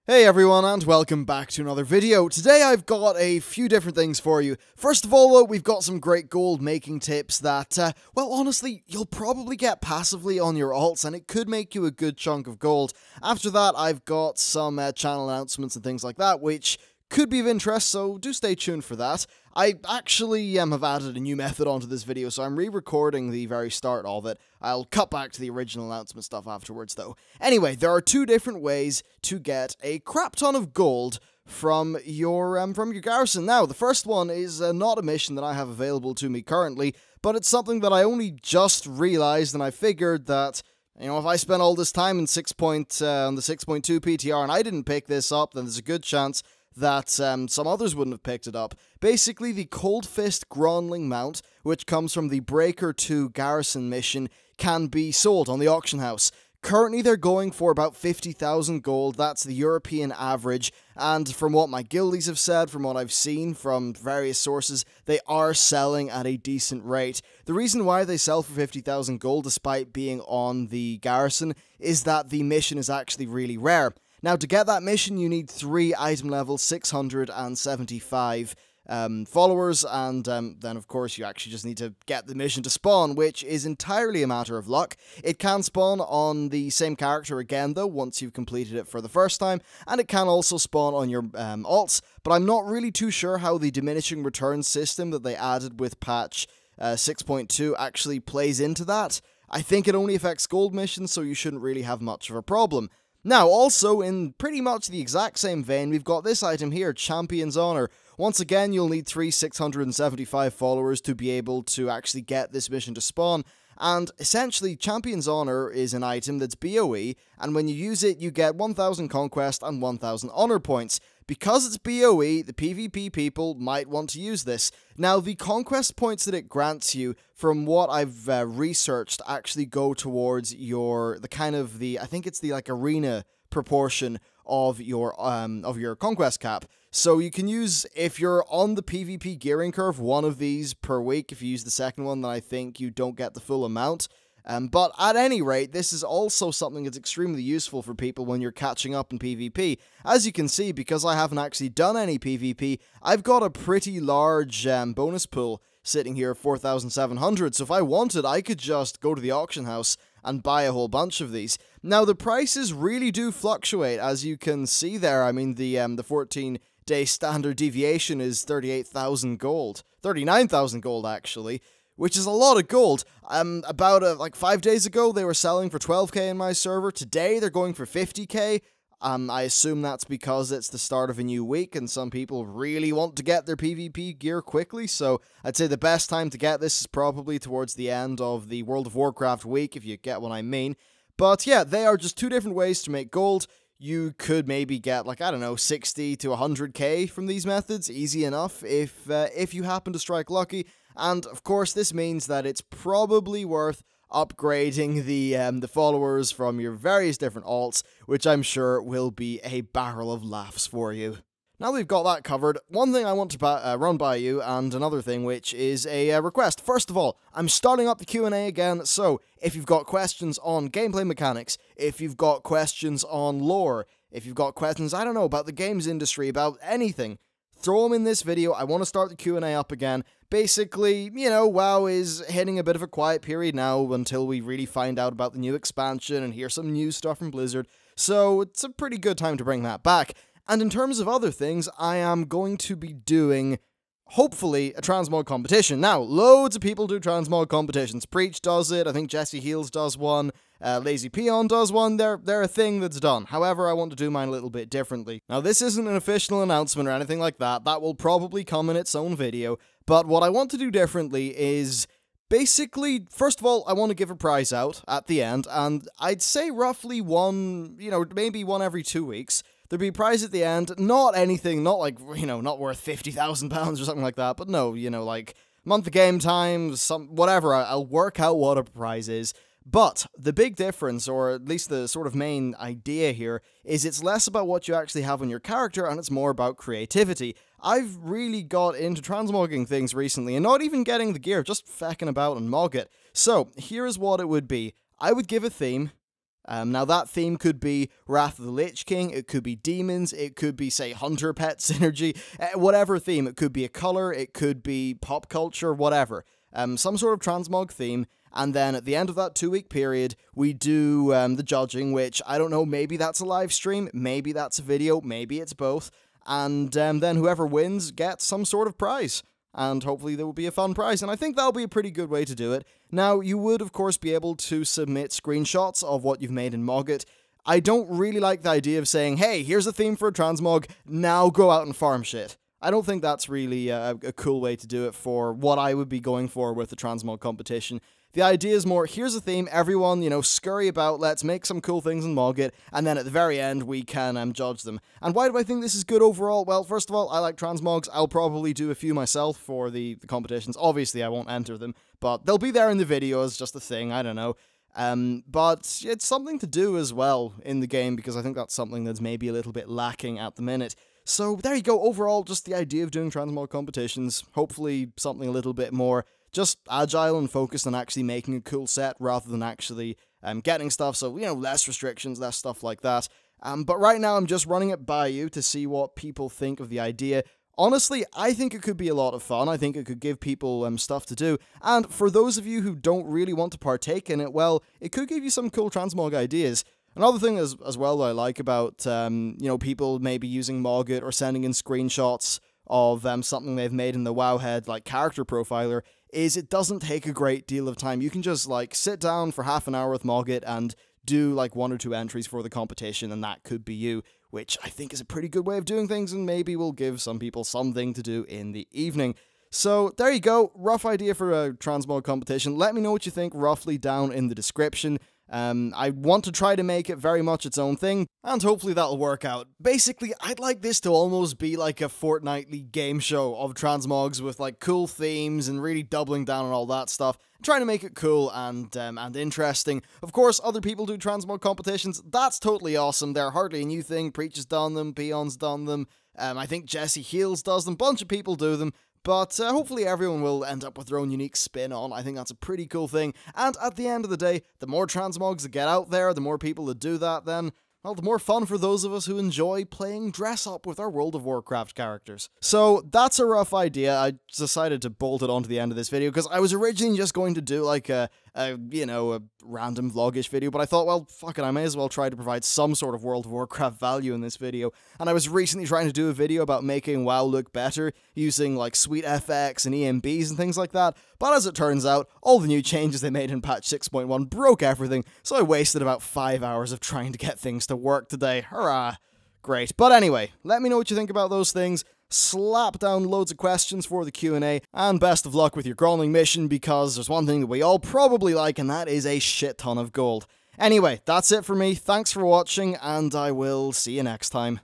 Hey everyone, and welcome back to another video. Today I've got a few different things for you. First of all though, we've got some great gold making tips that, well honestly, you'll probably get passively on your alts and it could make you a good chunk of gold. After that, I've got some channel announcements and things like that, which could be of interest, so do stay tuned for that. I actually have added a new method onto this video, so I'm re-recording the very start of it. I'll cut back to the original announcement stuff afterwards, though. Anyway, there are two different ways to get a crap ton of gold from your Garrison. Now, the first one is not a mission that I have available to me currently, but it's something that I only just realized, and I figured that, you know, if I spent all this time in on the 6.2 PTR and I didn't pick this up, then there's a good chance that some others wouldn't have picked it up. Basically, the Cold Fist Gronling mount, which comes from the Breaker 2 Garrison mission, can be sold on the auction house. Currently, they're going for about 50,000 gold. That's the European average, and from what my guildies have said, from what I've seen from various sources, they are selling at a decent rate. The reason why they sell for 50,000 gold, despite being on the Garrison, is that the mission is actually really rare. Now, to get that mission, you need 3 item level 675 followers, and then, of course, you actually just need to get the mission to spawn, which is entirely a matter of luck. It can spawn on the same character again, though, once you've completed it for the first time, and it can also spawn on your alts, but I'm not really too sure how the diminishing returns system that they added with patch 6.2 actually plays into that. I think it only affects gold missions, so you shouldn't really have much of a problem. Now, also, in pretty much the exact same vein, we've got this item here, Champion's Honor. Once again, you'll need 3 675 followers to be able to actually get this mission to spawn, and essentially, Champion's Honor is an item that's BOE, and when you use it, you get 1000 Conquest and 1000 Honor points. Because it's BOE, the PvP people might want to use this. Now, the Conquest points that it grants you, from what I've researched, actually go towards I think it's the, arena proportion of your Conquest cap. So you can use, if you're on the PvP gearing curve, one of these per week. If you use the second one, then I think you don't get the full amount. But at any rate, this is also something that's extremely useful for people when you're catching up in PvP. As you can see, because I haven't actually done any PvP, I've got a pretty large bonus pool sitting here, 4,700, so if I wanted, I could just go to the auction house and buy a whole bunch of these. Now, the prices really do fluctuate, as you can see there. I mean, the 14-day standard deviation is 38,000 gold. 39,000 gold, actually, which is a lot of gold. About 5 days ago, they were selling for 12k in my server. Today, they're going for 50k. I assume that's because it's the start of a new week, and some people really want to get their PvP gear quickly, so I'd say the best time to get this is probably towards the end of the World of Warcraft week, if you get what I mean. But yeah, they are just two different ways to make gold. You could maybe get, 60 to 100k from these methods, easy enough, if you happen to strike lucky. And, of course, this means that it's probably worth upgrading the followers from your various different alts, which I'm sure will be a barrel of laughs for you. Now we've got that covered, one thing I want to run by you, and another thing which is a request. First of all, I'm starting up the Q&A again, so if you've got questions on gameplay mechanics, if you've got questions on lore, if you've got questions, I don't know, about the games industry, about anything, throw them in this video. I want to start the Q&A up again. Basically, you know, WoW is hitting a bit of a quiet period now until we really find out about the new expansion and hear some new stuff from Blizzard, so it's a pretty good time to bring that back. And in terms of other things, I am going to be doing, hopefully, a transmog competition. Now, loads of people do transmog competitions. Preach does it, I think Jesse Heels does one, Lazy Peon does one, they're a thing that's done. However, I want to do mine a little bit differently. Now, this isn't an official announcement or anything like that, that will probably come in its own video, but what I want to do differently is, basically, first of all, I want to give a prize out at the end, and I'd say roughly one, maybe one every 2 weeks. There'd be a prize at the end, not anything, not not worth £50,000 or something like that, but no, month of game time, whatever, I'll work out what a prize is. But the big difference, or at least the sort of main idea here, is it's less about what you actually have on your character, and it's more about creativity. I've really got into transmogging things recently, and not even getting the gear, just fecking about and mog it. So, here is what it would be. I would give a theme, Now that theme could be Wrath of the Lich King, it could be demons, it could be, say, hunter pet synergy, whatever theme. It could be a color, it could be pop culture, whatever. Some sort of transmog theme, and then at the end of that 2-week period, we do the judging, which, I don't know, maybe that's a live stream, maybe that's a video, maybe it's both, and then whoever wins gets some sort of prize. And hopefully there will be a fun prize, and I think that'll be a pretty good way to do it. Now, you would, of course, be able to submit screenshots of what you've made in Mogget. I don't really like the idea of saying, hey, here's a theme for a transmog, now go out and farm shit. I don't think that's really a cool way to do it for what I would be going for with the transmog competition. The idea is more, here's a theme, everyone, you know, scurry about, let's make some cool things in Mogget, and then at the very end, we can judge them. And why do I think this is good overall? Well, first of all, I like transmogs. I'll probably do a few myself for the competitions. Obviously, I won't enter them, but they'll be there in the video as just a thing, I don't know. But it's something to do as well in the game, because I think that's something that's maybe a little bit lacking at the minute. So there you go, overall, just the idea of doing transmog competitions, hopefully something a little bit more just agile and focused on actually making a cool set rather than actually getting stuff, so, you know, less restrictions, less stuff like that. But right now I'm just running it by you to see what people think of the idea. Honestly, I think it could be a lot of fun. I think it could give people stuff to do, and for those of you who don't really want to partake in it, well, it could give you some cool transmog ideas. Another thing as well that I like about, you know, people maybe using Mogget or sending in screenshots of something they've made in the Wowhead, like Character Profiler, is it doesn't take a great deal of time. You can just, like, sit down for half an hour with Mogget and do, like, 1 or 2 entries for the competition, and that could be you, which I think is a pretty good way of doing things, and maybe will give some people something to do in the evening. So, there you go, rough idea for a transmog competition. Let me know what you think roughly down in the description. I want to try to make it very much its own thing, and hopefully that'll work out. Basically, I'd like this to almost be like a fortnightly game show of transmogs with, like, cool themes and really doubling down on all that stuff, trying to make it cool and interesting. Of course, other people do transmog competitions. That's totally awesome. They're hardly a new thing. Preach has done them, Peon's done them, I think Jesse Heels does them, bunch of people do them. But hopefully everyone will end up with their own unique spin on. I think that's a pretty cool thing. And at the end of the day, the more transmogs that get out there, the more people that do that, then, well, the more fun for those of us who enjoy playing dress-up with our World of Warcraft characters. So, that's a rough idea. I decided to bolt it onto the end of this video, because I was originally just going to do, like, you know, a random vlogish video, but I thought, well, fuck it, I may as well try to provide some sort of World of Warcraft value in this video. And I was recently trying to do a video about making WoW look better, using, like, sweet FX and EMBs and things like that, but as it turns out, all the new changes they made in patch 6.1 broke everything, so I wasted about 5 hours of trying to get things to work today. Hurrah! Great. But anyway, let me know what you think about those things. Slap down loads of questions for the Q&A, and best of luck with your Growling mission, because there's one thing that we all probably like, and that is a shit ton of gold. Anyway, that's it for me. Thanks for watching, and I will see you next time.